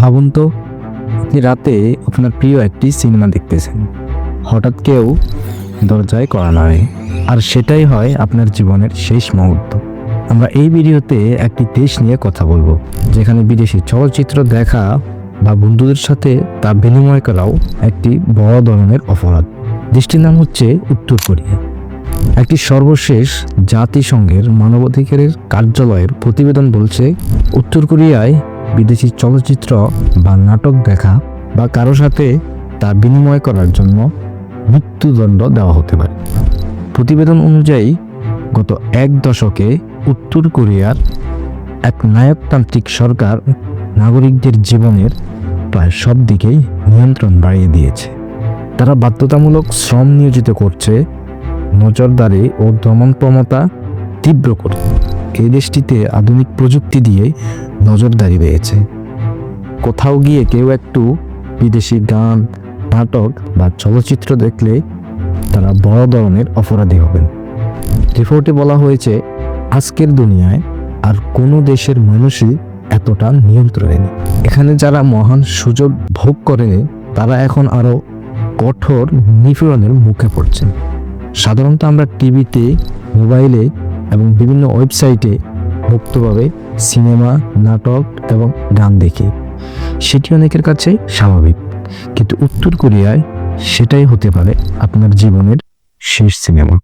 ভাবুন তো, আপনি রাতে আপনার প্রিয় একটি সিনেমা দেখতেছেন, হঠাৎ কেউ দরজায় কড়া নাড়ে, আর সেটাই হয় আপনার জীবনের শেষ মুহূর্ত। আমরা এই ভিডিওতে একটি দেশ নিয়ে কথা বলবো, যেখানে বিদেশি চলচ্চিত্র দেখা বা বন্ধুদের সাথে তা বিনিময় করাও একটি বড় ধরনের অপরাধ। দেশটির নাম হচ্ছে উত্তর কোরিয়া। একটি সর্বশেষ জাতিসংঘের মানবাধিকারের কার্যালয়ের প্রতিবেদন বলছে, উত্তর কোরিয়ায় বিদেশি চলচ্চিত্র বা নাটক দেখা বা কারো সাথে তা বিনিময় করার জন্য মৃত্যুদণ্ড দেওয়া হতে পারে। প্রতিবেদন অনুযায়ী গত এক দশকে উত্তর কোরিয়ার এক নায়কতান্ত্রিক সরকার নাগরিকদের জীবনের প্রায় সব দিকেই নিয়ন্ত্রণ বাড়িয়ে দিয়েছে। তারা বাধ্যতামূলক শ্রম নিয়োজিত করছে, নজরদারি ও দমনপ্রবণতা তীব্র করছে। এই দেশটিতে আধুনিক প্রযুক্তি দিয়ে নজরদারি রয়েছে। কোথাও গিয়ে কেউ একটু বিদেশি গান, নাটক বা চলচ্চিত্র দেখলে তারা বড় ধরনের অপরাধী হবেন। রিপোর্টে বলা হয়েছে, আজকের দুনিয়ায় আর কোনো দেশের মানুষই এতটা নিয়ন্ত্রণে নেই। এখানে যারা মহান সুযোগ ভোগ করে, তারা এখন আরও কঠোর নিপীড়নের মুখে পড়ছেন। সাধারণত আমরা টিভিতে, মোবাইলে এবং বিভিন্ন ওয়েবসাইটে মুক্তভাবে সিনেমা, নাটক এবং গান দেখি। সেটি অনেকের কাছে স্বাভাবিক, কিন্তু উত্তর কোরিয়ায় সেটাই হতে পারে আপনার জীবনের শেষ সিনেমা।